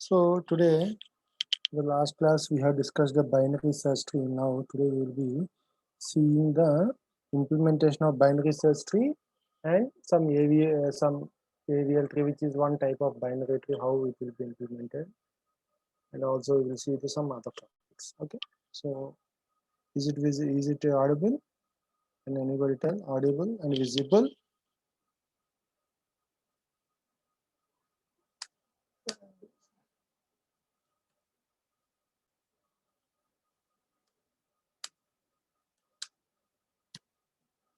So today, the last class we have discussed the binary search tree. Now today we will be seeing the implementation of binary search tree and some AVL tree, which is one type of binary tree, how it will be implemented, and also we will see to some other topics. Okay, so is it audible? Can anybody tell audible and visible?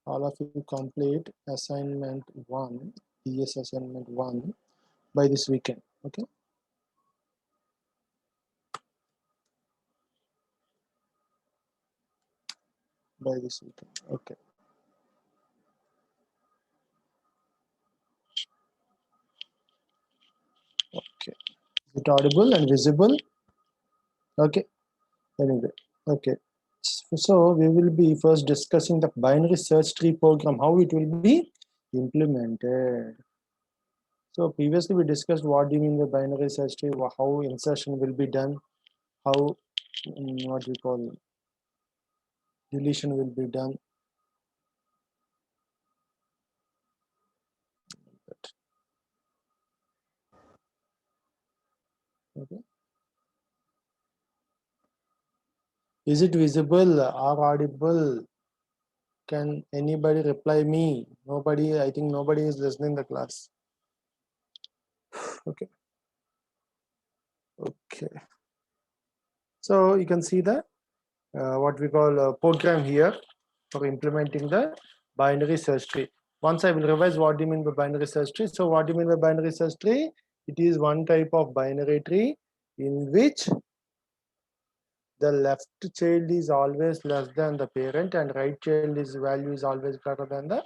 All of you complete assignment 1, PS assignment 1 by this weekend. Okay. By this weekend. Okay. Okay. Is it audible and visible? Okay. Anyway. Okay. So we will be first discussing the binary search tree program, how it will be implemented. So previously we discussed what do you mean by binary search tree, how insertion will be done, how what we call deletion will be done. Okay. Is it visible or audible? Can anybody reply me? Nobody, I think nobody is listening the class. Okay. Okay. So you can see the what we call a program here for implementing the binary search tree. Once I will revise what do you mean by binary search tree. So what do you mean by binary search tree? It is one type of binary tree in which the left child is always less than the parent and right child is value is always greater than the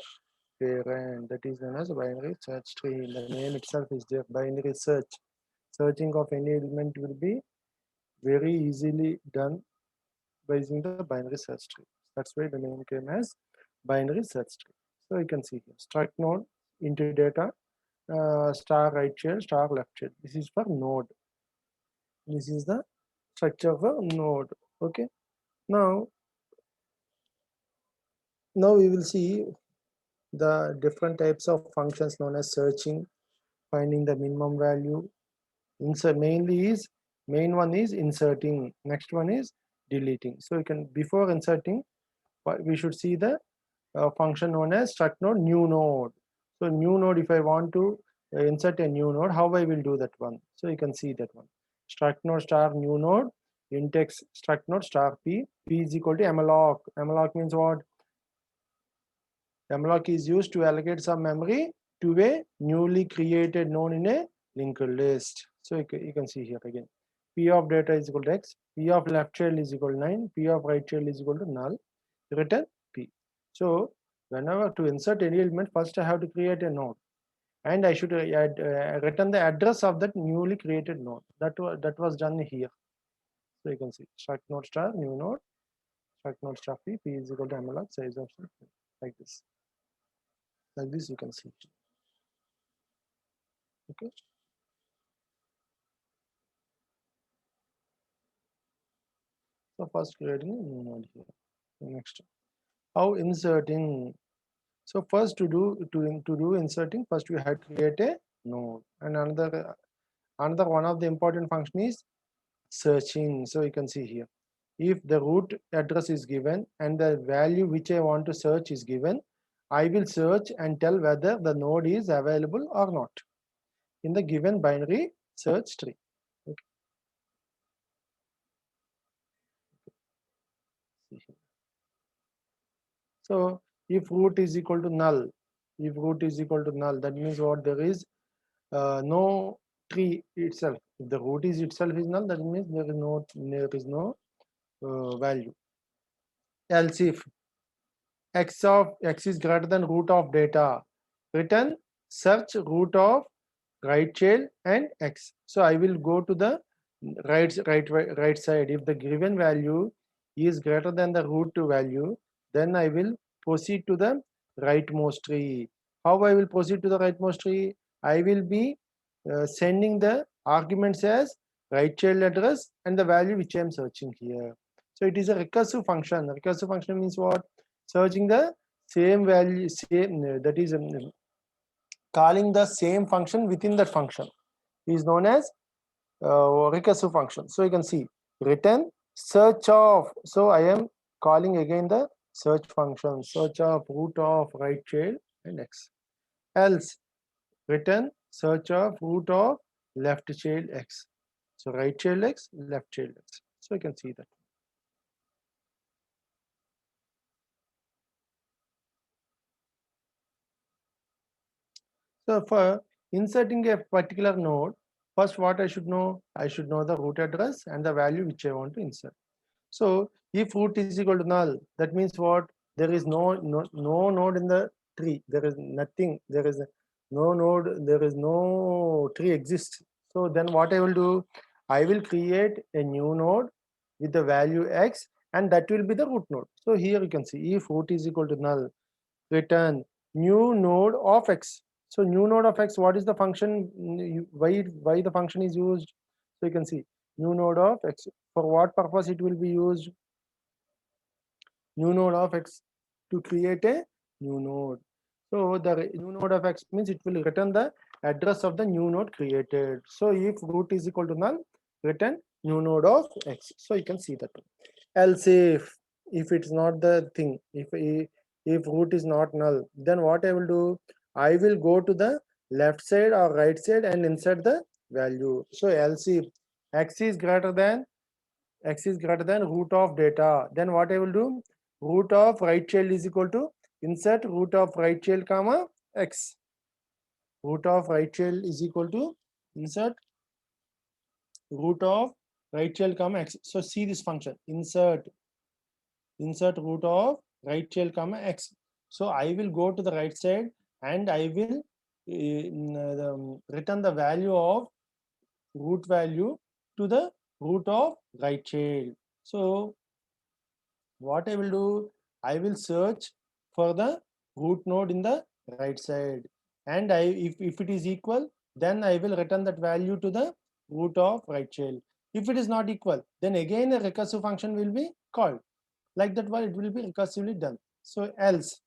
parent. That is known as binary search tree. The name itself is there, binary search. Searching of any element will be very easily done by using the binary search tree. That's why the name came as binary search tree. So you can see here, struct node into data, star right child, star left child. This is for node. This is the structure of a node. Okay. Now we will see the different types of functions known as searching, finding the minimum value. Insert main one is inserting. Next one is deleting. So you can before inserting, we should see the function known as struct node new node. So new node, if I want to insert a new node, how I will do that one? So you can see that one. Struct node star new node, index struct node star p is equal to malloc. Malloc means what? Malloc is used to allocate some memory to a newly created node in a linked list. So you can see here again. P of data is equal to x, P of left child is equal to 9, P of right child is equal to null, return P. So whenever to insert any element, first I have to create a node and I should return the address of that newly created node. That was done here. So you can see struct node star new node, struct node star P is equal to malloc size of like this. Like this you can see. Okay. So first creating a new node here. Next, how inserting. So first to do inserting, first we had to create a node, and another one of the important function is searching. So you can see here, if the root address is given and the value which I want to search is given, I will search and tell whether the node is available or not in the given binary search tree. Okay. So if root is equal to null, that means what? There is no tree itself. If the root is itself is null, that means there is no value. Else if x is greater than root of data, return search root of right child and x. So I will go to the right side. If the given value is greater than the root value, then I will proceed to the rightmost tree. How I will proceed to the rightmost tree? I will be sending the arguments as right child address and the value which I am searching here. So it is a recursive function. Recursive function means what? Searching the same value, that is calling the same function within that function is known as recursive function. So you can see return search of. So I am calling again the search function, search of root of right child and x. Else return search of root of left child x. So right child x, left child x. So you can see that. So for inserting a particular node, first what I should know? I should know the root address and the value which I want to insert. So if root is equal to null, that means what? There is no node in the tree. There is nothing. There is no node. There is no tree exists. So then what I will do? I will create a new node with the value x, and that will be the root node. So here you can see if root is equal to null, return new node of x. So new node of x, what is the function? Why the function is used? So you can see new node of x. For what purpose it will be used? New node of x to create a new node. So the new node of x means it will return the address of the new node created. So if root is equal to null, return new node of x. So you can see that. Else if it's not the thing, if root is not null, then what I will do? I will go to the left side or right side and insert the value. So else if x is greater than root of data, then what I will do? Root of right child is equal to insert root of right child comma x. Root of right child is equal to insert root of right child comma x. So see this function, insert root of right child comma x. So I will go to the right side and I will return the value of root value to the root of right child. So what I will do? I will search for the root node in the right side, and if it is equal, then I will return that value to the root of right child. If it is not equal, then again a recursive function will be called. Like that, it will be recursively done. So else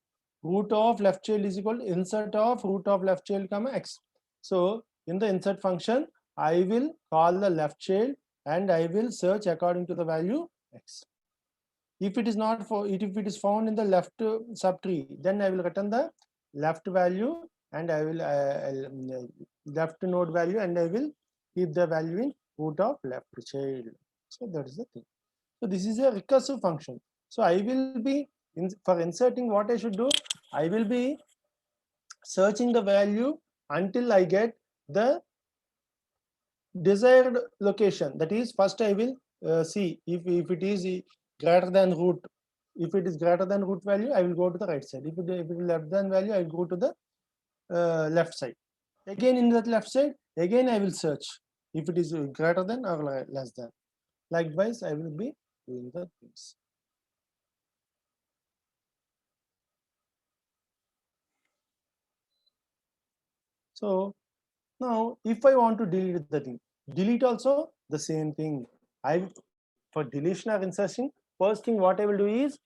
root of left child is equal to insert of root of left child comma x. So in the insert function, I will call the left child and I will search according to the value x. If it is not if it is found in the left subtree, then I will return the left value and I will left node value and I will keep the value in root of left child. So that is the thing. So this is a recursive function. So I will be for inserting, what I should do? I will be searching the value until I get the desired location. That is, first I will see if it is greater than root. If it is greater than root value, I will go to the right side. If it is less than value, I will go to the left side. Again in that left side, again I will search if it is greater than or less than. Likewise, I will be doing the things. So now if I want to delete the thing, delete also the same thing. For deletion or insertion, first thing what I will do is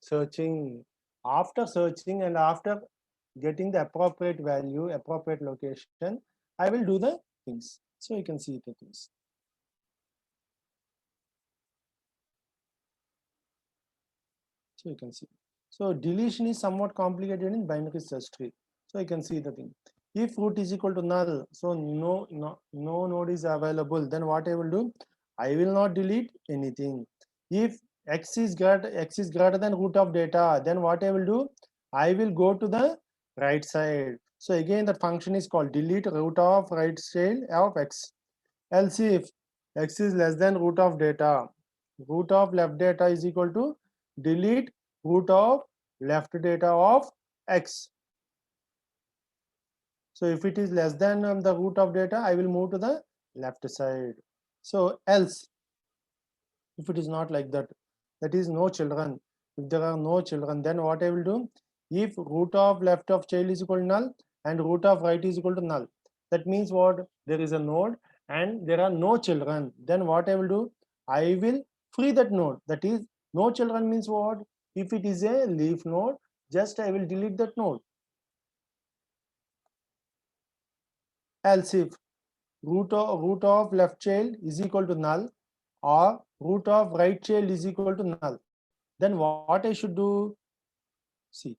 searching. After searching and after getting the appropriate value, appropriate location, I will do the things. So you can see the things. So you can see. So deletion is somewhat complicated in binary search tree. So you can see the thing. If root is equal to null, so no node is available, then what I will do? I will not delete anything. If x is greater than root of data, then what I will do? I will go to the right side. So again, that function is called delete root of right side of x. Else if x is less than root of data, root of left data is equal to delete root of left data of x. So if it is less than the root of data, I will move to the left side. So else, if it is not like that, that is no children. If there are no children, then what I will do? If root of left of child is equal to null and root of right is equal to null, that means what? There is a node and there are no children, then what I will do, I will free that node. That is, no children means what? If it is a leaf node, just I will delete that node. Else if root of left child is equal to null, or root of right child is equal to null, then what I should do? See,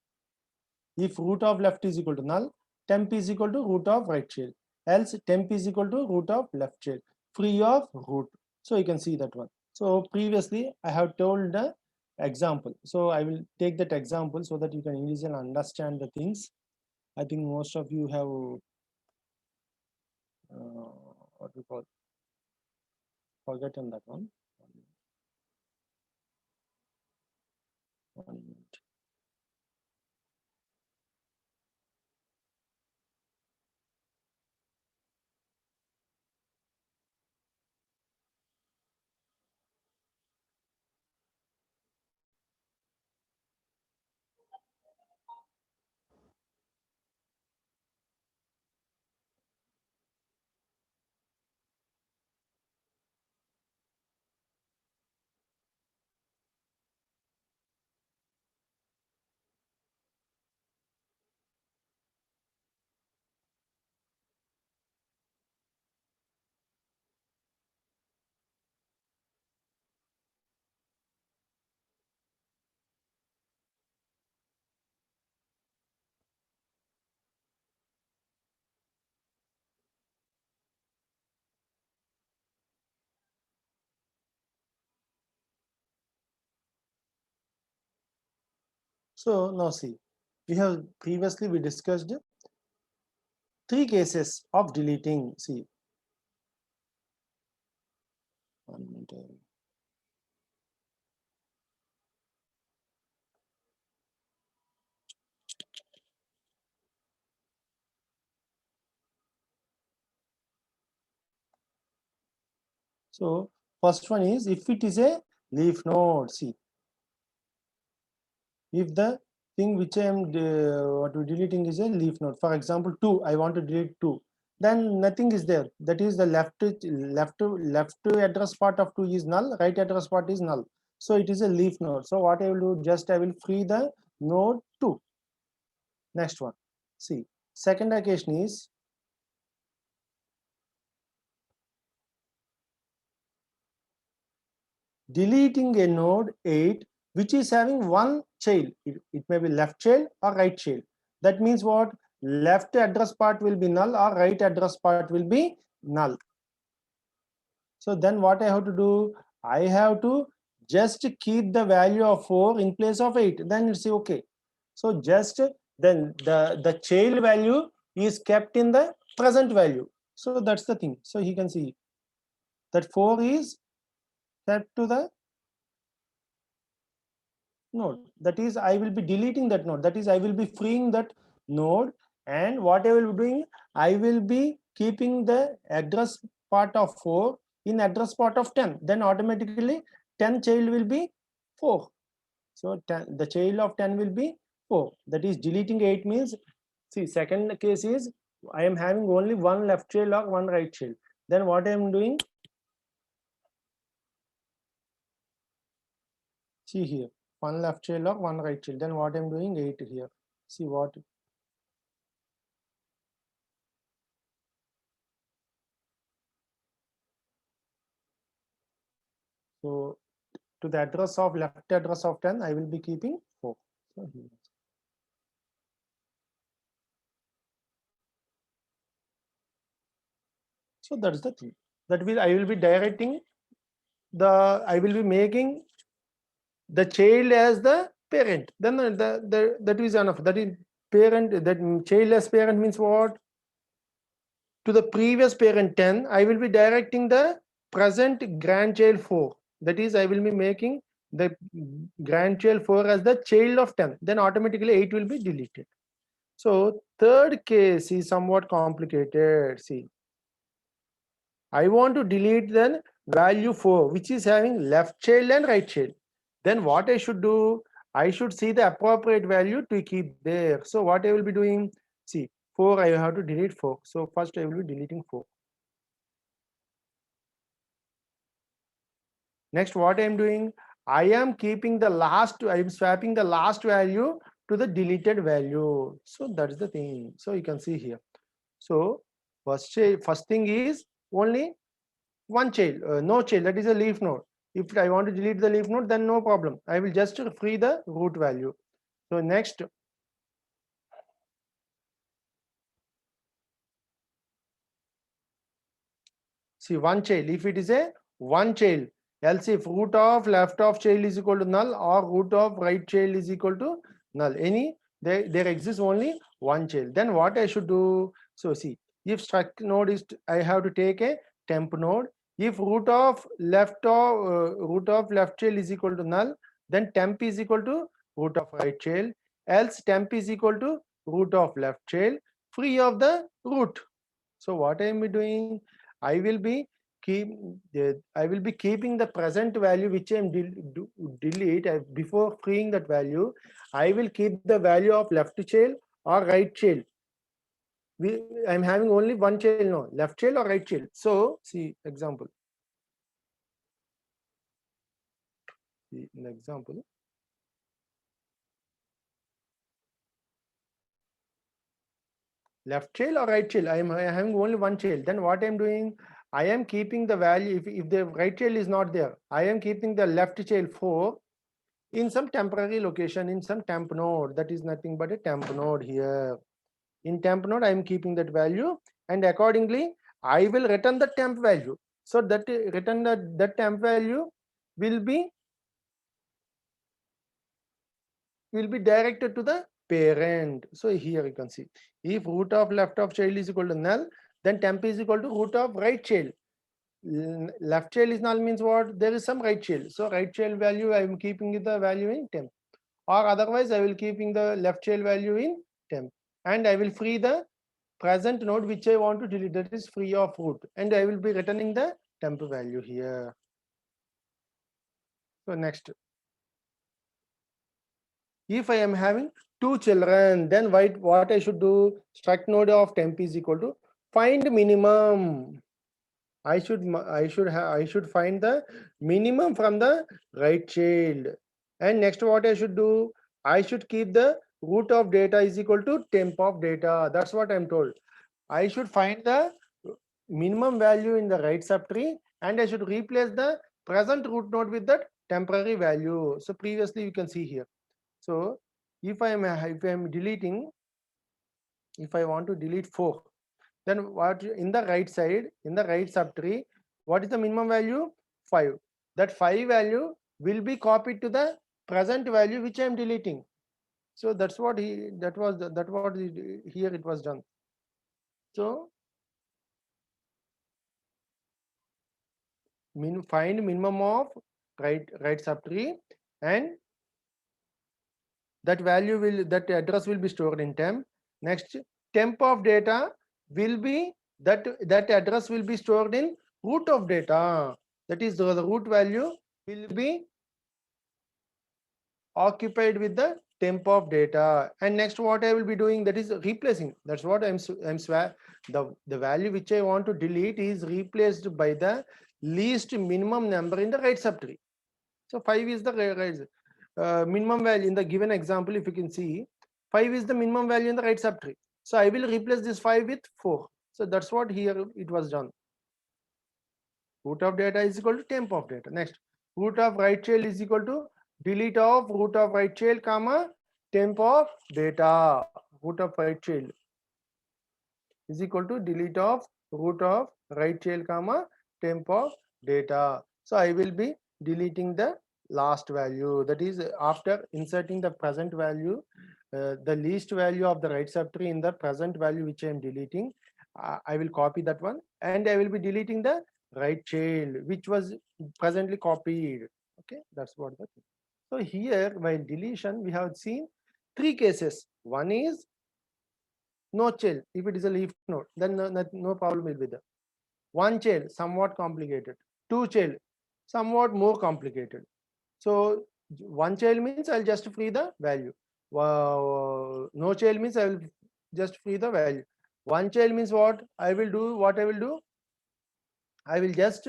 if root of left is equal to null, temp is equal to root of right child. Else temp is equal to root of left child, free of root. So you can see that one. So previously I have told the example. So I will take that example so that you can easily understand the things. I think most of you have what we call forgotten that one. 1 minute. So now see, we discussed 3 cases of deleting. See, 1 minute. So first one is if it is a leaf node. See, if the thing which I am what we deleting is a leaf node. For example, 2. I want to delete 2. Then nothing is there. That is the left address part of 2 is null. Right address part is null. So it is a leaf node. So what I will do? Just I will free the node 2. Next one. See, second occasion is deleting a node 8 which is having one child. It may be left child or right child. That means what? Left address part will be null or right address part will be null. So then what I have to do? I have to just keep the value of 4 in place of 8. Then it's okay. So just then the child value is kept in the present value. So that's the thing. So he can see that 4 is set to the node. That is, I will be deleting that node. That is, I will be freeing that node. And what I will be doing, I will be keeping the address part of 4 in address part of 10. Then automatically 10 child will be 4. So 10, the child of 10 will be 4. That is, deleting 8 means, see, second case is I am having only one left child or one right child. Then what I am doing, see here, one left child or one right child. Then what I am doing, 8 here. See what. So to the address of left address of 10, I will be keeping 4. So, so that's the thing. That will I will be directing I will be making the child as the parent. Then that is enough. That is parent, that child as parent means what? To the previous parent 10, I will be directing the present grandchild 4. That is, I will be making the grandchild 4 as the child of 10. Then automatically 8 will be deleted. So third case is somewhat complicated. See, I want to delete then value 4, which is having left child and right child. Then what I should do? I should see the appropriate value to keep there. So what I will be doing? See, 4, I have to delete 4. So first I will be deleting 4. Next, what I am doing, I am keeping the last, I am swapping the last value to the deleted value. So that's the thing. So you can see here. So first thing is only one child, no child, that is a leaf node. If I want to delete the leaf node, then no problem. I will just free the root value. So next, see one child, if it is a one child, else if root of left of child is equal to null or root of right child is equal to null, any there exists only one child, then what I should do? So see, if struct node is, I have to take a temp node. If root of left child is equal to null, then temp is equal to root of right child, else temp is equal to root of left child, free of the root. So what I am doing, I will be I will be keeping the present value which I am delete before freeing that value. I will keep the value of left child or right child. I'm having only one child now, left child or right child. So see example. See an example. Left child or right child, I am having only one child. Then what I am doing, I am keeping the value, if the right child is not there, I am keeping the left child 4 in some temporary location, in some temp node. That is nothing but a temp node here. In temp node, I am keeping that value, and accordingly I will return the temp value. So that return that temp value will be directed to the parent. So here you can see, if root of left of child is equal to null, then temp is equal to root of right child. Left child is null means what? There is some right child. So right child value I am keeping the value in temp, or otherwise I will keeping the left child value in temp, and I will free the present node which I want to delete, that is free of root, and I will be returning the temp value here. So next, if I am having two children, then what I should do? Struct node of temp is equal to find minimum. I should find the minimum from the right child. And next what I should do? I should keep the root of data is equal to temp of data. That's what I'm told. I should find the minimum value in the right subtree, and I should replace the present root node with that temporary value. So previously you can see here. So if I am deleting, if I want to delete 4, then what in the right side, in the right subtree, what is the minimum value? 5. That 5 value will be copied to the present value which I am deleting. So that's what here it was done. So find minimum of right subtree, and that address will be stored in temp. Next, temp of data will be that address will be stored in root of data. That is the root value will be occupied with the temp of data. And next what I will be doing, that is replacing. That's what the value which I want to delete is replaced by the least minimum number in the right subtree. So 5 is the minimum value in the given example. If you can see, 5 is the minimum value in the right subtree. So I will replace this 5 with 4. So that's what here it was done. Root of data is equal to temp of data. Next, root of right child is equal to delete of root of right child comma temp of data. Root of right child is equal to delete of root of right child comma temp of data. So I will be deleting the last value, that is after inserting the present value, the least value of the right subtree in the present value which I am deleting. I will copy that one, and I will be deleting the right child which was presently copied. Okay, that's what the thing. So here while deletion we have seen 3 cases. One is no child. If it is a leaf node, then no problem will be there. One child, somewhat complicated. Two child, somewhat more complicated. So one child means I'll just free the value. No child means I will just free the value. One child means what I will do? I will just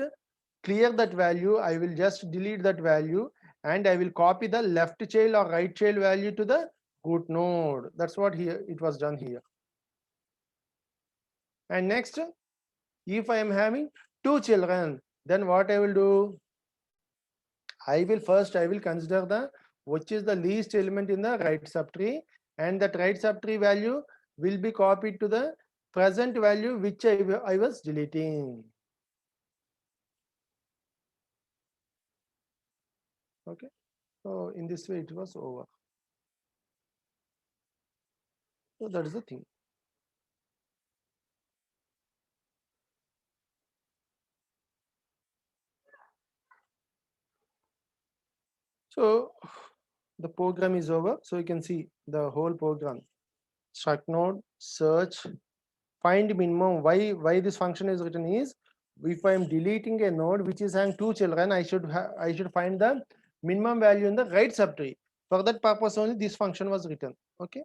clear that value, I will just delete that value and I will copy the left child or right child value to the root node. That's what here it was done here. And next, if I am having two children, then what I will do? I will consider the which is the least element in the right subtree, and that right subtree value will be copied to the present value which I was deleting. Okay, so in this way it was over. So that is the thing. So the program is over. So you can see the whole program. Struct node, search, find minimum. Why this function is written is, if I am deleting a node which is having two children, I should find the minimum value in the right subtree. For that purpose only this function was written. Okay.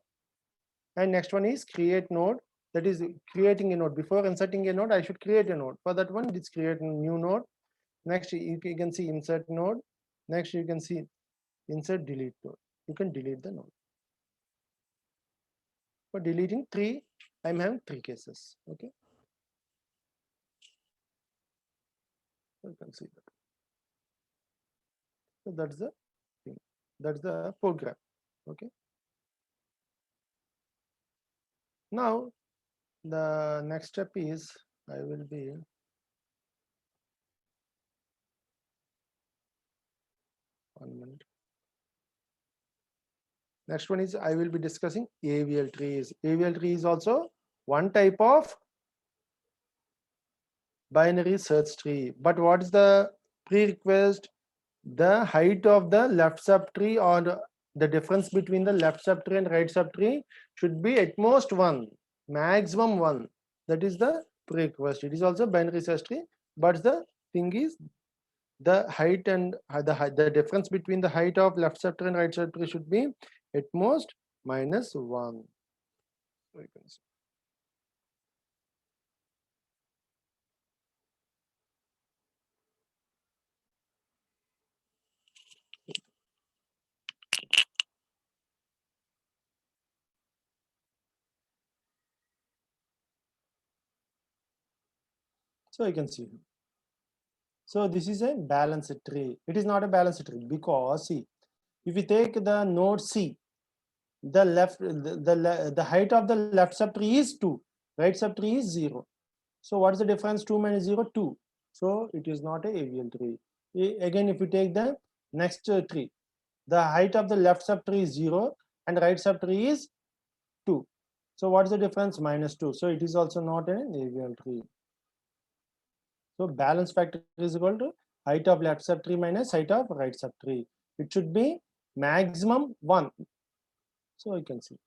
And next one is create node. That is creating a node. Before inserting a node, I should create a node. For that one, it's create a new node. Next, you can see insert node. Next, you can see insert delete node. You can delete the node. For deleting three, I'm having three cases. Okay. You can see that. So that's the thing. That's the program. Okay. Now the next step is I will be one minute. Next one is I will be discussing AVL trees. AVL tree is also one type of binary search tree. But what is the prerequisite? The height of the left subtree or the difference between the left subtree and right subtree should be at most 1, maximum 1. That is the prerequisite. It is also binary search tree, but the thing is the height and the difference between the height of left subtree and right subtree should be at most -1. So you can see. So you can see. So this is a balanced tree. It is not a balanced tree because see, if we take the node C, the height of the left subtree is 2, right subtree is 0. So what is the difference? 2 minus 0, 2. So it is not a AVL tree. Again, if you take the next tree, the height of the left subtree is 0 and right subtree is 2. So what is the difference? -2. So it is also not an AVL tree. So balance factor is equal to height of left subtree minus height of right subtree. It should be maximum 1. So you can see.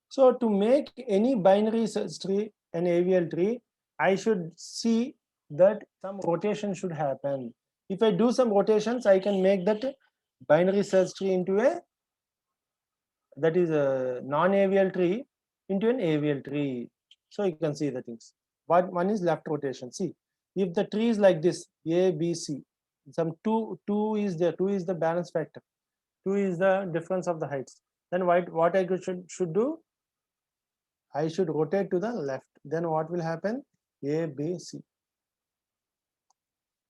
So to make any binary search tree an AVL tree, I should see that some rotation should happen. If I do some rotations, I can make that binary search tree into a, that is a non-AVL tree into an AVL tree. So you can see the things. One is left rotation. See, if the tree is like this, A, B, C, some two is there. 2 is the balance factor. 2 is the difference of the heights. Then what I should do? I should rotate to the left. Then what will happen? A, B, C.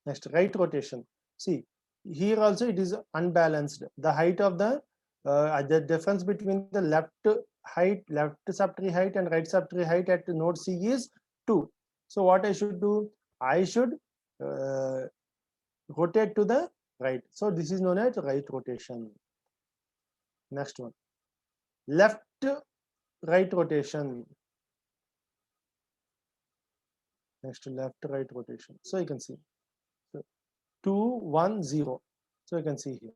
Next, right rotation. See, here also it is unbalanced. The height of the difference between the left subtree height and right subtree height at node C is 2. So what I should do? I should rotate to the right. So this is known as right rotation. Next one, left right rotation. Next, left right rotation. So you can see. So 2, 1, 0. So you can see here.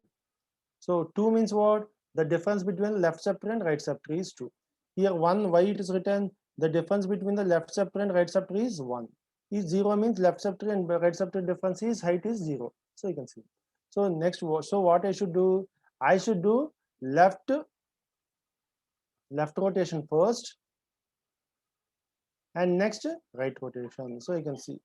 So 2 means what? The difference between left subtree and right subtree is 2. Here 1, why it is written? The difference between the left subtree and right subtree is 1. Is 0 means left subtree and right subtree difference is height is 0. So you can see. So next, so what I should do? I should do left rotation first, and next right rotation. So you can see.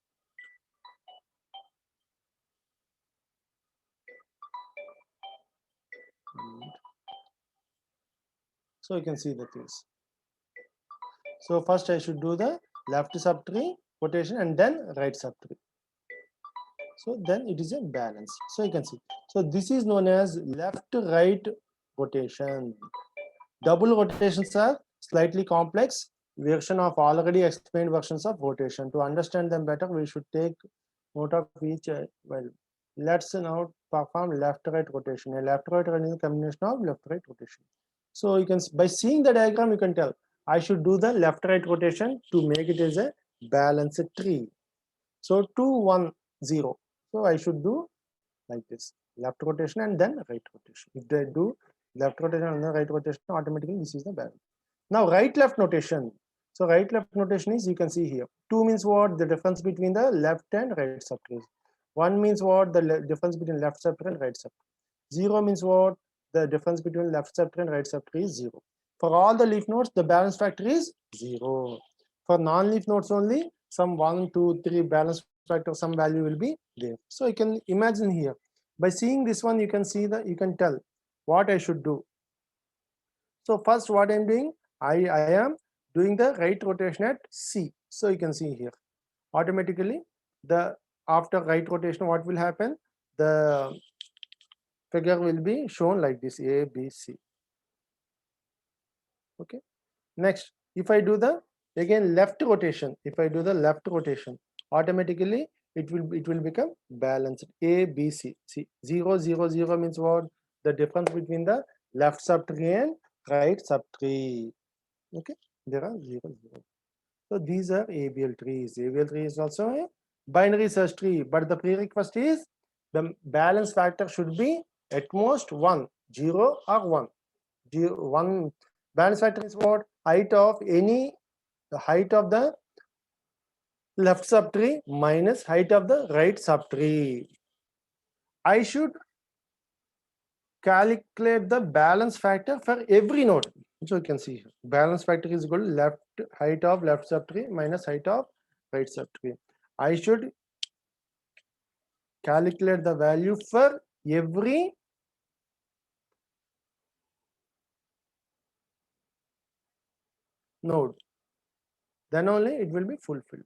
So you can see the things. So first I should do the left subtree rotation and then right subtree. So then it is a balance. So you can see. So this is known as left right rotation. Double rotations are slightly complex version of already explained versions of rotation. To understand them better, we should take note of each. Well, let's now perform left-right rotation. A left-right rotation is a combination of left-right rotation. So you can, by seeing the diagram, you can tell I should do the left-right rotation to make it as a balanced tree. So 2, 1, 0. So I should do like this: left rotation and then right rotation. If they do left rotation and then right rotation, automatically this is the balance. Now right left notation. So right left notation is, you can see here, 2 means what? The difference between the left and right subtree. 1 means what? The difference between left subtree and right subtree. 0 means what? The difference between left subtree and right subtree is 0. For all the leaf nodes, the balance factor is 0. For non-leaf nodes only, some 1, 2, 3 balance factor, some value will be there. So you can imagine here, by seeing this one, you can see that, you can tell what I should do. So first what I'm doing, I am doing the right rotation at C. So you can see here, automatically the after right rotation, what will happen? The figure will be shown like this: A, B, C. Okay. Next, if I do the again left rotation, if I do the left rotation, automatically it will become balanced. A, B, C. See, 0, 0, 0 means what? The difference between the left subtree and right subtree. Okay, there are 0, 0. So these are ABL trees. ABL tree is also a binary search tree, but the prerequisite is the balance factor should be at most 1, 0 or 1. 1 balance factor is what? Height of any, the height of the left subtree minus height of the right subtree. I should calculate the balance factor for every node. So you can see balance factor is equal to left height of left subtree minus height of right subtree. I should calculate the value for every node. Then only it will be fulfilled.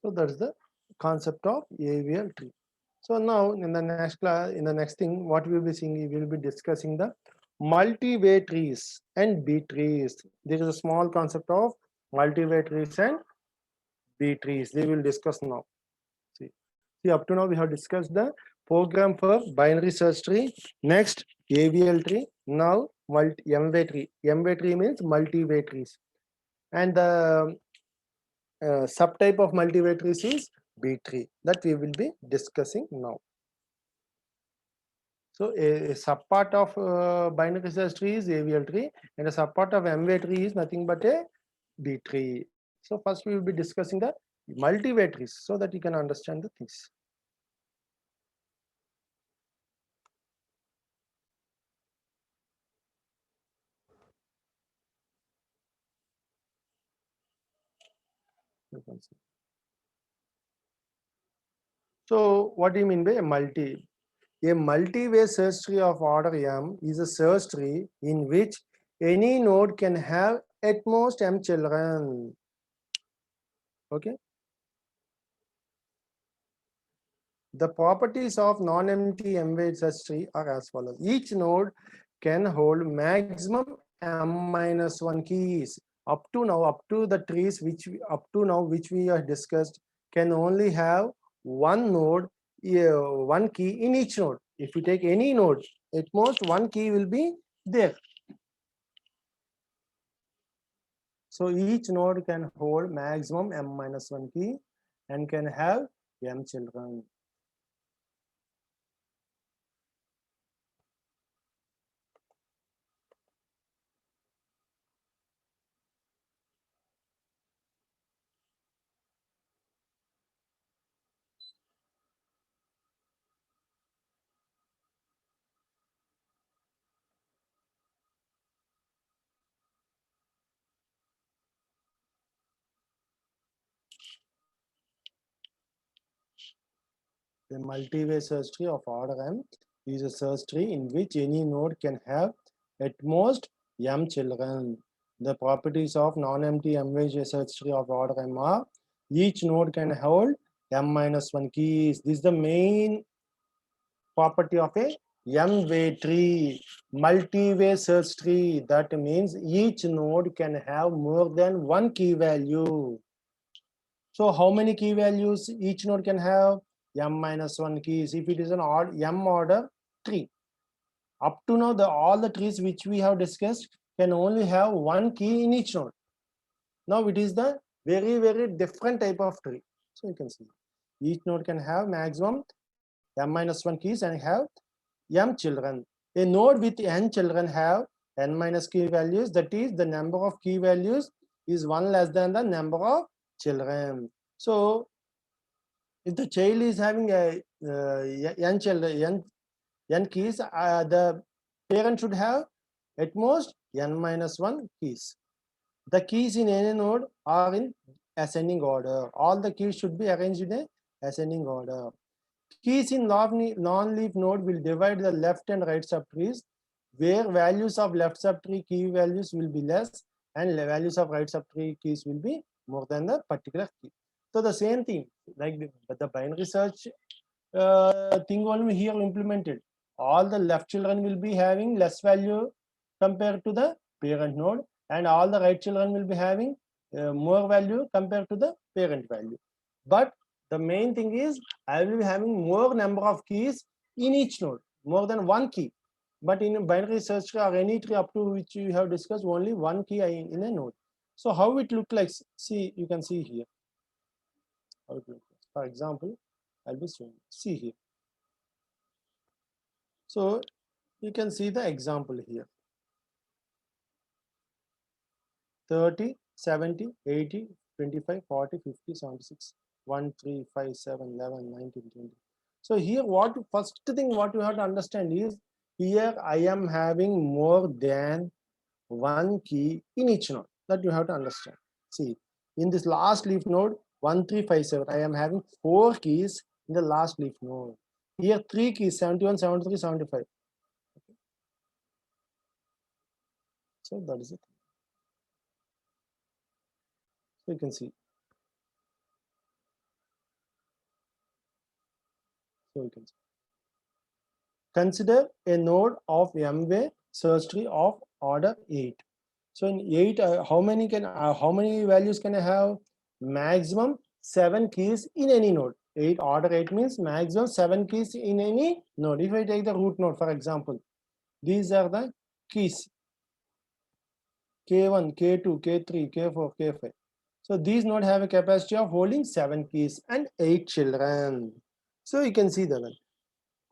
So that's the concept of AVL tree. So now in the next class, in the next thing, what we will be seeing, we will be discussing the multi-way trees and B trees. There is a small concept of multi-way trees and B trees. They will discuss now. See, up to now we have discussed the program for binary search tree. Next, AVL tree. Now, M-way tree. M-way tree means multi-way trees. And the subtype of multi-way trees is B tree that we will be discussing now. So a subpart of binary search tree is AVL tree, and a subpart of M-way tree is nothing but a B tree. So first we will be discussing the multi-way trees so that you can understand the things. So what do you mean by a multi? A multi-way search tree of order M is a search tree in which any node can have at most M children. Okay. The properties of non-empty M-way search tree are as follows. Each node can hold maximum M-1 keys. Up to the trees which which we have discussed, can only have one node, one key in each node. If you take any node, at most one key will be there. So each node can hold maximum M-1 key and can have M children. A multi-way search tree of order m is a search tree in which any node can have at most m children. The properties of non-empty m-way search tree of order m are each node can hold m minus 1 keys. This is the main property of a m-way tree, multi-way search tree. That means each node can have more than one key value. So how many key values each node can have? M minus 1 keys if it is an odd m order tree. Up to now, all the trees which we have discussed can only have one key in each node. Now it is the very, very different type of tree. So you can see each node can have maximum m minus 1 keys and have m children. A node with n children have n minus key values. That is, the number of key values is one less than the number of children. So if the child is having a n children, n keys, the parent should have at most n minus 1 keys. The keys in any node are in ascending order. All the keys should be arranged in a ascending order. Keys in non-leaf node will divide the left and right subtrees, where values of left subtree key values will be less and the values of right subtree keys will be more than the particular key. So the same thing, like the binary search thing only here implemented. All the left children will be having less value compared to the parent node, and all the right children will be having more value compared to the parent value. But the main thing is I will be having more number of keys in each node, more than one key. But in a binary search tree or any tree up to which you have discussed, only one key in a node. So how it look like? See, you can see here. How it looks. For example, I'll be showing. See here. So you can see the example here. 30, 70, 80, 25, 40, 50, 76, 1, 3, 5, 7, 11, 19, 20. So here what first thing what you have to understand is here I am having more than one key in each node. That you have to understand. See, in this last leaf node 1, 3, 5, 7, I am having 4 keys in the last leaf node. Here 3 keys 71, 73, 75. Okay. So that is it. So you can see. So you can see. Consider a node of m-way search tree of order 8. So in 8, how many values can I have? Maximum 7 keys in any node. Order 8 means maximum 7 keys in any node. If I take the root node, for example, these are the keys K1, K2, K3, K4, K5. So these nodes have a capacity of holding 7 keys and 8 children. So you can see that one.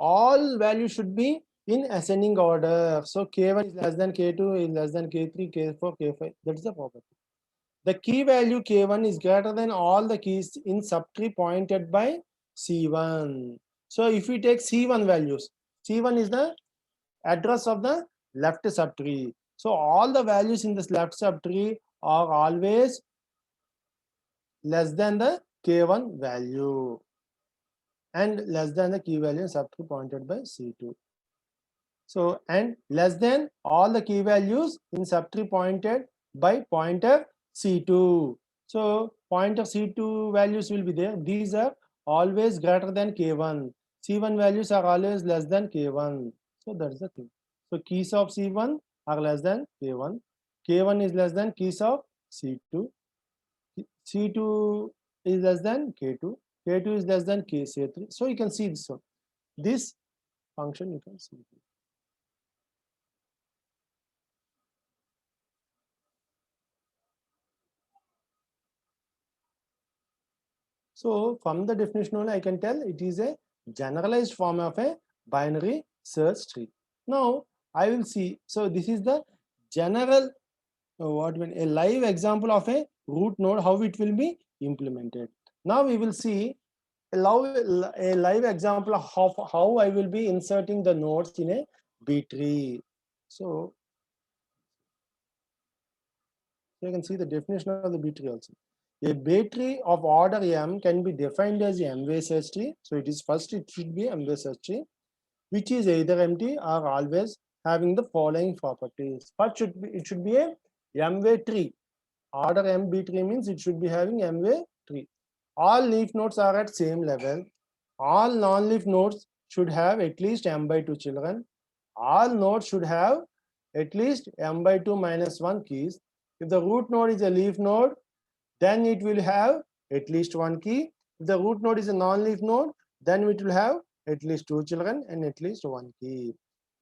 All values should be in ascending order. So K1 is less than K2 is less than K3, K4, K5. That is the property. The key value K1 is greater than all the keys in subtree pointed by C1. So if we take C1 values, C1 is the address of the left subtree. So all the values in this left subtree are always less than the K1 value and less than the key value in subtree pointed by C2. So, and less than all the key values in subtree pointed by pointer C2. So, pointer C2 values will be there. These are always greater than K1. C1 values are always less than K1. So, that's the thing. So, keys of C1 are less than K1. K1 is less than keys of C2. C2 is less than K2. K2 is less than KC3. So, you can see this one. This function you can see. So from the definition only I can tell it is a generalized form of a binary search tree. Now I will see. So this is the general a live example of a root node, how it will be implemented. Now we will see a live example of how I will be inserting the nodes in a B tree. So you can see the definition of the B tree also. A B tree of order M can be defined as a M-way search tree. So it is first, it should be M-way search tree, which is either empty or always having the following properties. First, it should be a M-way tree. Order M B tree means it should be having M-way tree. All leaf nodes are at same level. All non-leaf nodes should have at least M by 2 children. All nodes should have at least M by 2 minus 1 keys. If the root node is a leaf node, then it will have at least one key. If the root node is a non-leaf node, then it will have at least two children and at least one key.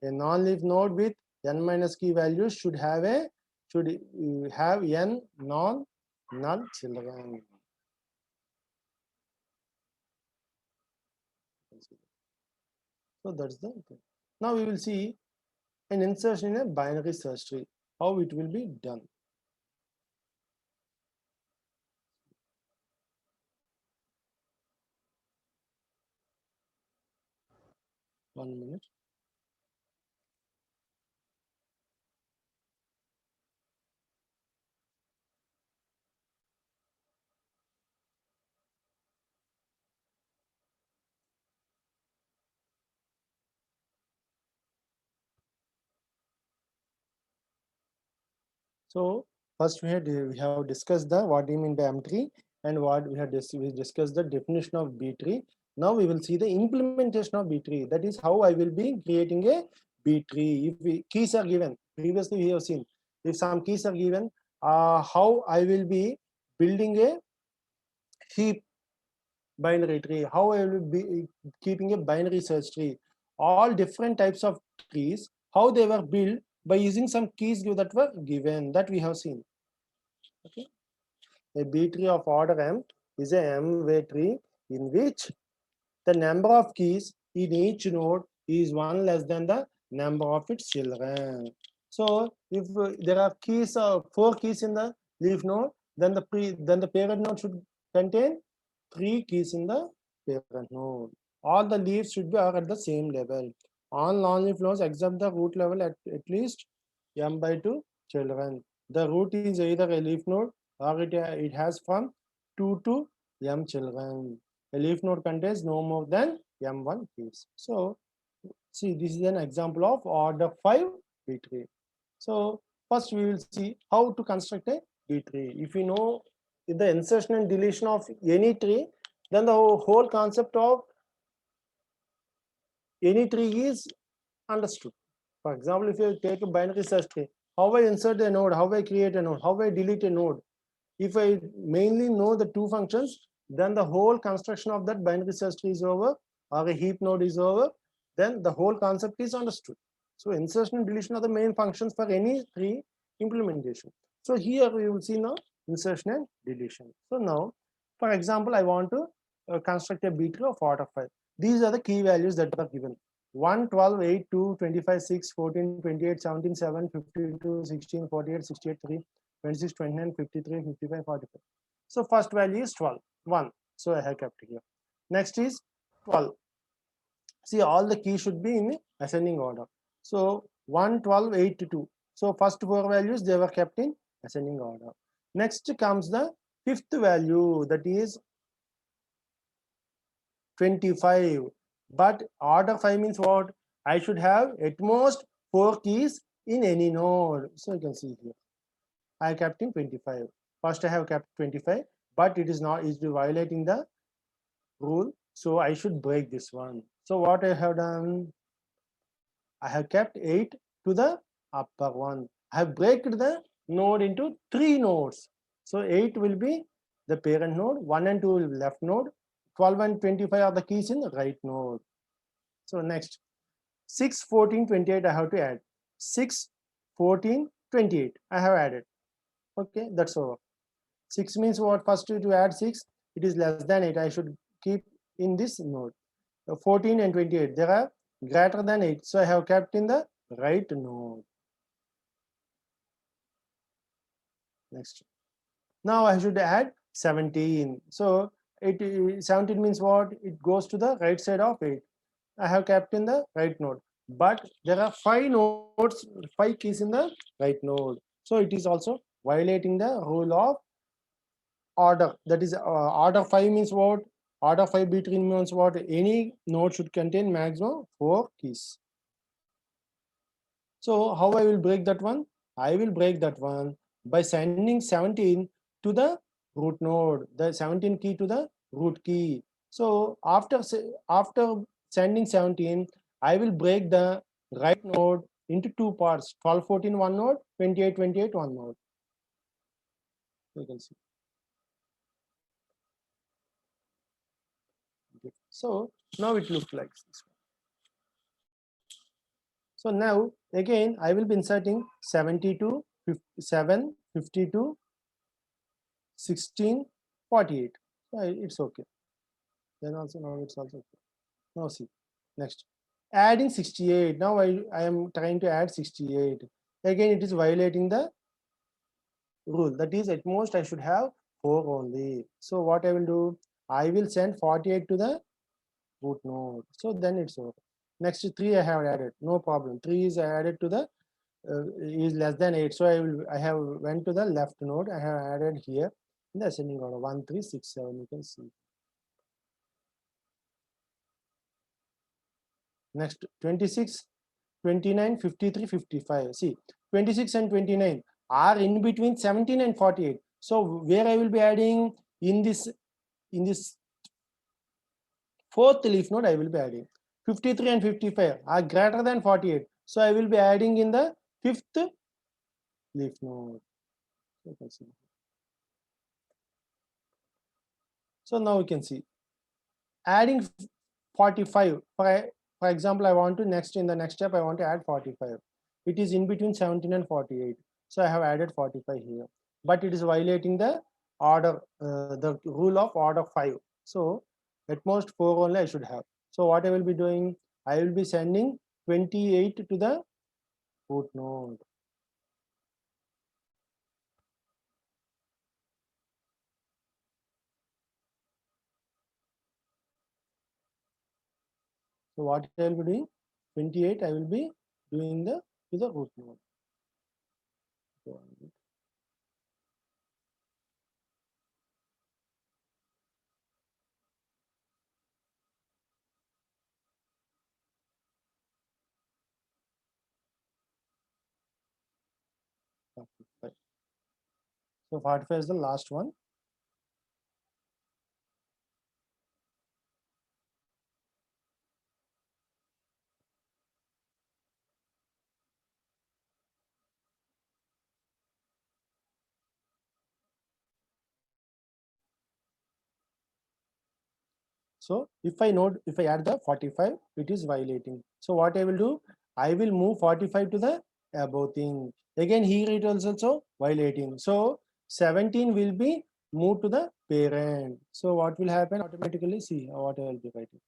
A non-leaf node with n minus key values should have n non-null children. So that's the thing. Now we will see an insertion in a binary search tree, how it will be done. 1 minute. So first we have discussed the what do you mean by M tree, and what we discussed the definition of B tree. Now we will see the implementation of B tree. That is how I will be creating a B tree. If keys are given, previously we have seen if some keys are given, how I will be building a heap binary tree, how I will be keeping a binary search tree. All different types of trees, how they were built by using some keys that were given, that we have seen. Okay. A B tree of order M is a M-way tree in which the number of keys in each node is one less than the number of its children. So if there are keys, 4 keys in the leaf node, then the parent node should contain 3 keys in the parent node. All the leaves should be are at the same level. All non-leaf nodes except the root level at least m by 2 children. The root is either a leaf node or it has from 2 to m children. A leaf node contains no more than m1 keys. So see, this is an example of order 5 B tree. So first we will see how to construct a B tree. If we know the insertion and deletion of any tree, then the whole concept of any tree is understood. For example, if you take a binary search tree, how I insert a node, how I create a node, how I delete a node. If I mainly know the two functions, then the whole construction of that binary search tree is over, or a heap node is over, then the whole concept is understood. So insertion and deletion are the main functions for any tree implementation. So here we will see now insertion and deletion. So now, for example, I want to construct a B tree of order 5. These are the key values that are given. 1, 12, 8, 2, 25, 6, 14, 28, 17, 7, 52, 16, 48, 68, 3, 26, 29, 53, 55, 45. So first value is 12, 1. So I have kept here. Next is 12. See, all the keys should be in ascending order. So 1, 12, 8 to 2. So first 4 values, they were kept in ascending order. Next comes the fifth value, that is 25. But order 5 means what? I should have at most 4 keys in any node. So you can see here, I kept in 25. First I have kept 25, but it is violating the rule. So I should break this one. So what I have done, I have kept 8 to the upper one. I have breaked the node into 3 nodes. So 8 will be the parent node, 1 and 2 will be left node, 12 and 25 are the keys in the right node. So next, 6, 14, 28 I have to add. 6, 14, 28 I have added. Okay, that's over. 6 means what? First to add 6, it is less than 8. I should keep in this node. 14 and 28, they are greater than 8. So I have kept in the right node. Next. Now I should add 17. So 17 means what? It goes to the right side of 8. I have kept in the right node. But there are 5 nodes, 5 keys in the right node. So it is also violating the rule of order, that is order 5 means what? Order 5 bit ring means what? Any node should contain maximum 4 keys. So how I will break that one? I will break that one by sending 17 to the root node, the 17 key to the root key. So after sending 17, I will break the right node into two parts, 12 14 one node, 28 28 one node. You can see. Okay. So now it looks like this. So now again I will be inserting 72, 7, 52, 16, 48. So it's okay. Then also now it's also okay. Now see, next. Adding 68. Now I am trying to add 68. Again, it is violating the rule. That is, at most I should have 4 only. So what I will do? I will send 48 to the root node. So then it's over. Next 3 I have added. No problem. 3 is added to the is less than 8. So I have went to the left node. I have added here in the ascending order 1 3 6 7. You can see. Next 26, 29, 53, 55. See, 26 and 29 are in between 17 and 48. So where I will be adding in this fourth leaf node, I will be adding 53 and 55 are greater than 48. So I will be adding in the fifth leaf node. So now we can see adding 45. For example, I want to in the next step, I want to add 45. It is in between 17 and 48. So I have added 45 here, but it is violating the order, the rule of order 5. So at most 4 only I should have. So what I will be doing, I will be sending 28 to the root node. So what I will be doing, 28 I will be doing to the root node. So 45 is the last one. So if I add the 45, it is violating. So what I will do, I will move 45 to the above thing. Again, here it is also violating. So 17 will be moved to the parent. So what will happen automatically? See what I will be writing.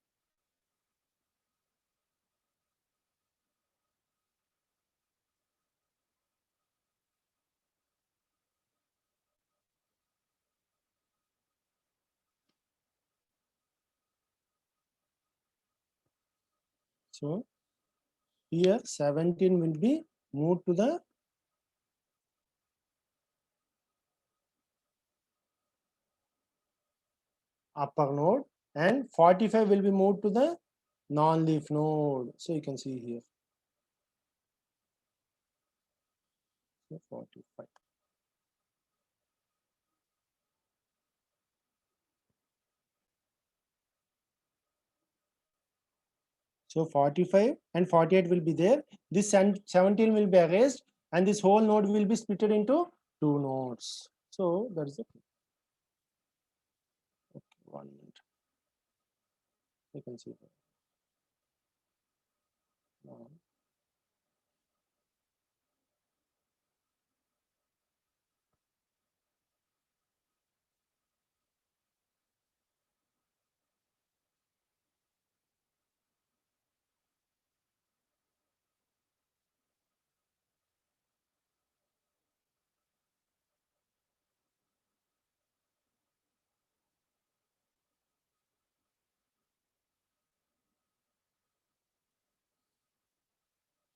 So here 17 will be moved to the upper node and 45 will be moved to the non-leaf node. So you can see here. So 45. So 45 and 48 will be there. This 17 will be erased and this whole node will be split into 2 nodes. So that is the okay, 1 minute. You can see that.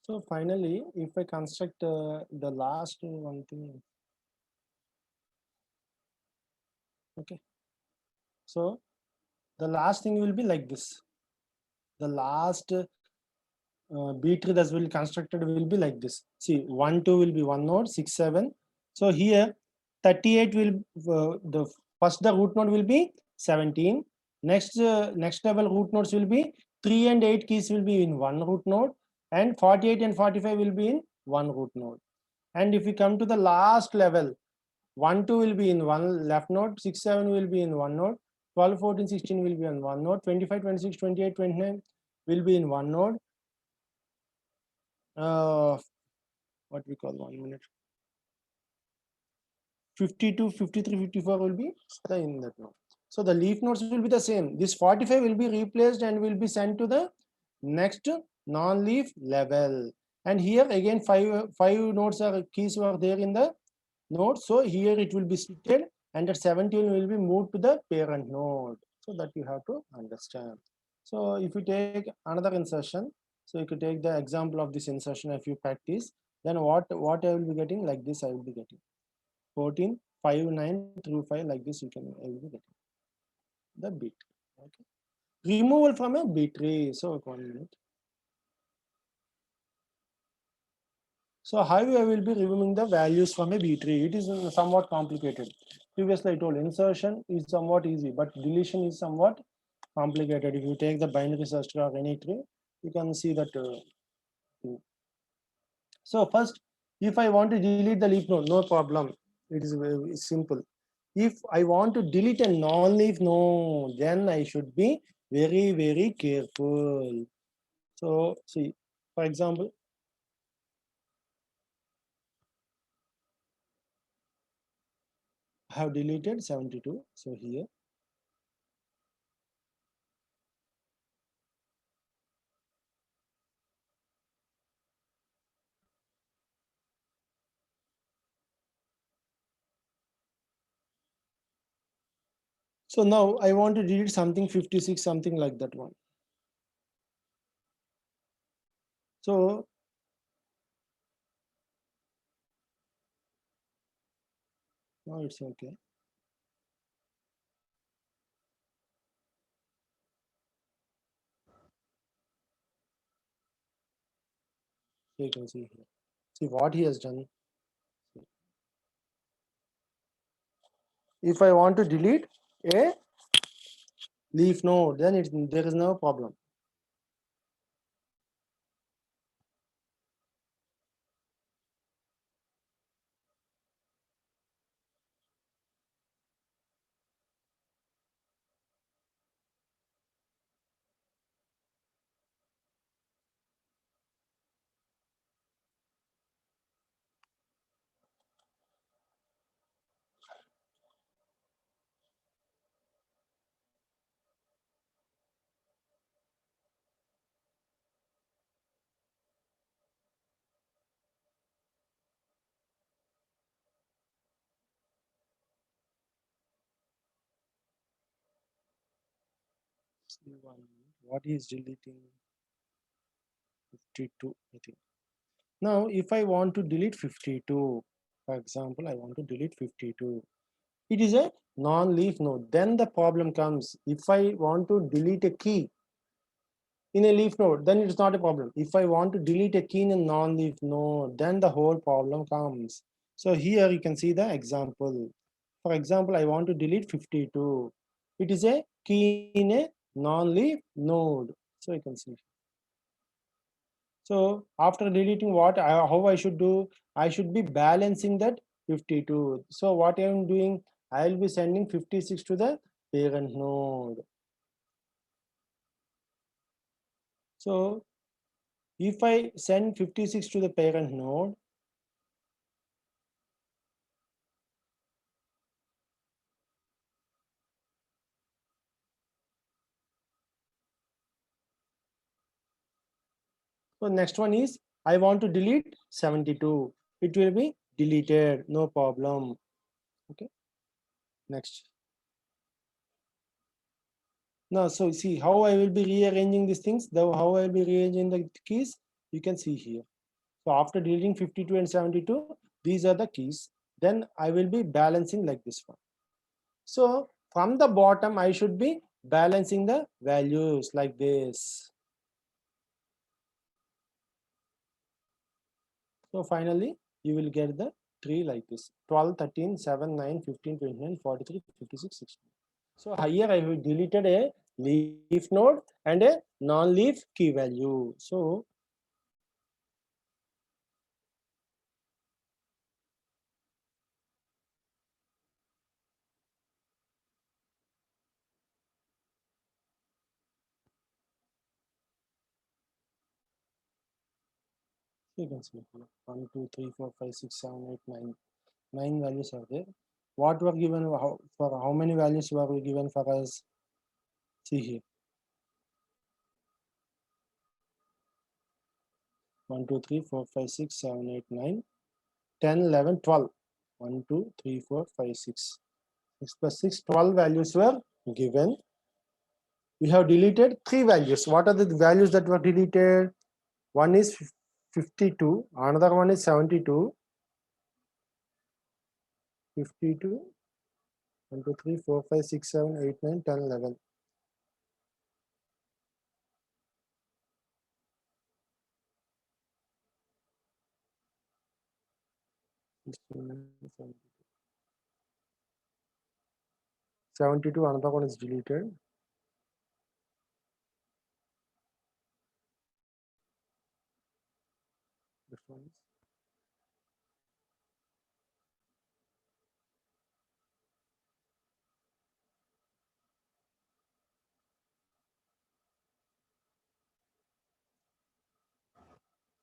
So finally, if I construct the last one thing, Okay. So the last thing will be like this. The last B tree that will be constructed will be like this. See, 1, 2 will be one node, 6, 7. So here 38 will the first the root node will be 17. Next level root nodes will be 3 and 8 keys will be in one root node, and 48 and 45 will be in one root node. And if we come to the last level, 1, 2 will be in one left node, 6, 7 will be in one node, 12, 14, 16 will be in one node, 25, 26, 28, 29 will be in one node. What we call 1 minute, 52, 53, 54 will be in that node. So the leaf nodes will be the same. This 45 will be replaced and will be sent to the next non-leaf level. And here again five nodes are keys were there in the node. So here it will be shifted, and at 17 will be moved to the parent node. So that you have to understand. So if you take another insertion, so you could take the example of this insertion if you practice, then what I will be getting like this, I will be getting 14, 5, 9 through 5 like this, I will be getting the bit. Okay. Removal from a B tree. So 1 minute. So how I will be removing the values from a B tree? It is somewhat complicated. Previously I told insertion is somewhat easy, but deletion is somewhat complicated. If you take the binary search tree or any tree, you can see that. So first, if I want to delete the leaf node, no problem. It is very simple. If I want to delete a non-leaf node, then I should be very, very careful. So see, for example, I have deleted 72. So here, so now I want to delete something 56, something like that one. So now it's okay. So you can see here. See what he has done. If I want to delete a leaf node, then there is no problem. What is deleting? 52, I think. Now, if I want to delete 52, for example, I want to delete 52. It is a non-leaf node. Then the problem comes. If I want to delete a key in a leaf node, then it's not a problem. If I want to delete a key in a non-leaf node, then the whole problem comes. So here you can see the example. For example, I want to delete 52. It is a key in a non-leaf node. So you can see. So after deleting how I should do, I should be balancing that 52. So what I am doing, I will be sending 56 to the parent node. So if I send 56 to the parent node, so next one is I want to delete 72. It will be deleted, no problem. Okay, next. Now, so see how I will be rearranging these things, how I will be rearranging the keys, you can see here. So after deleting 52 and 72, these are the keys. Then I will be balancing like this one. So from the bottom I should be balancing the values like this. So finally you will get the tree like this: 12, 13, 7, 9, 15, 29, 43, 56, 60. So here I have deleted a leaf node and a non-leaf key value. So you can see 1, 2, 3, 4, 5, 6, 7, 8, 9. 9 values are there. What were given, for how many values were given for us? See here. 1, 2, 3, 4, 5, 6, 7, 8, 9, 10, 11, 12. 1, 2, 3, 4, 5, 6. 6 plus 6, 12 values were given. We have deleted 3 values. What are the values that were deleted? One is 52, another one is 72, 52, 1, 2, 3, 4, 5, 6, 7, 8, 9, 10, 11. Seventy-two, another one is deleted. This one is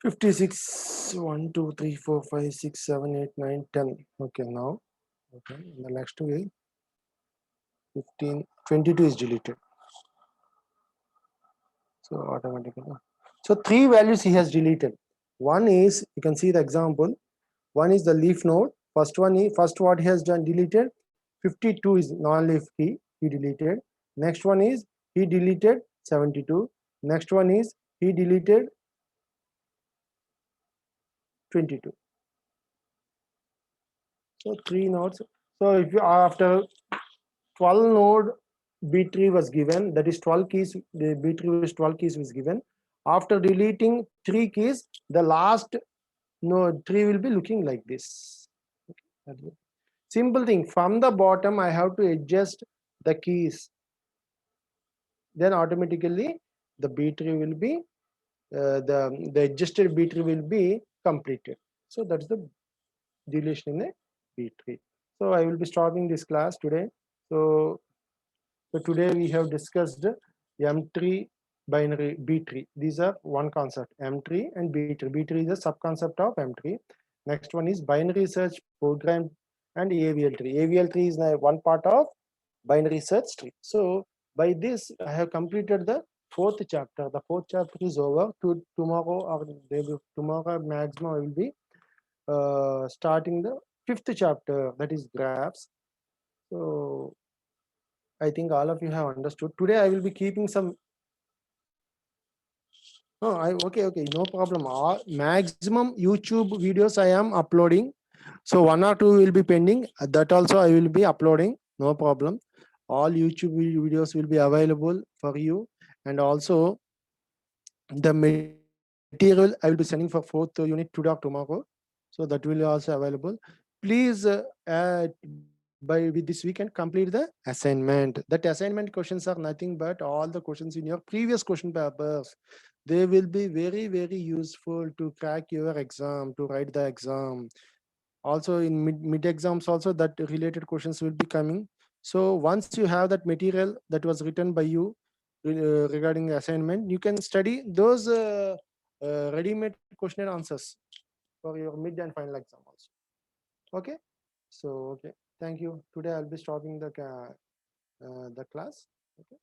56, 1, 2, 3, 4, 5, 6, 7, 8, 9, 10. Okay, now, okay, the next way, 15, 22 is deleted. So automatically. So 3 values he has deleted. One is, you can see the example, one is the leaf node. First one is, first what he has done deleted, 52 is non-leaf key, he deleted. Next one is, he deleted 72. Next one is, he deleted 22. So 3 nodes. So if you after 12 node B tree was given, that is 12 keys, the B tree was 12 keys was given. After deleting 3 keys, the last node tree will be looking like this. Okay. Simple thing, from the bottom I have to adjust the keys, then automatically the B tree will be the adjusted B tree will be completed. So that's the deletion in a B tree. So I will be stopping this class today. So today we have discussed M tree, binary, B tree. These are one concept, M tree and B tree. B tree is a sub-concept of M tree. Next one is binary search program and AVL tree. AVL tree is one part of binary search tree. So by this, I have completed the 4th chapter. The 4th chapter is over. Tomorrow or tomorrow maximum I will be starting the 5th chapter, that is graphs. So I think all of you have understood. Today I will be keeping some. Oh, okay, no problem. All maximum YouTube videos I am uploading. So 1 or 2 will be pending. That also I will be uploading. No problem. All YouTube videos will be available for you, and also the material I will be sending for 4th unit today or tomorrow. So that will be also available. Please by with this weekend complete the assignment. That assignment questions are nothing but all the questions in your previous question papers. They will be very, very useful to crack your exam, to write the exam. Also in mid exams also that related questions will be coming. So once you have that material that was written by you regarding the assignment, you can study those ready-made question and answers for your mid and final exam also. Okay. So okay, thank you. Today I'll be stopping the class. Okay.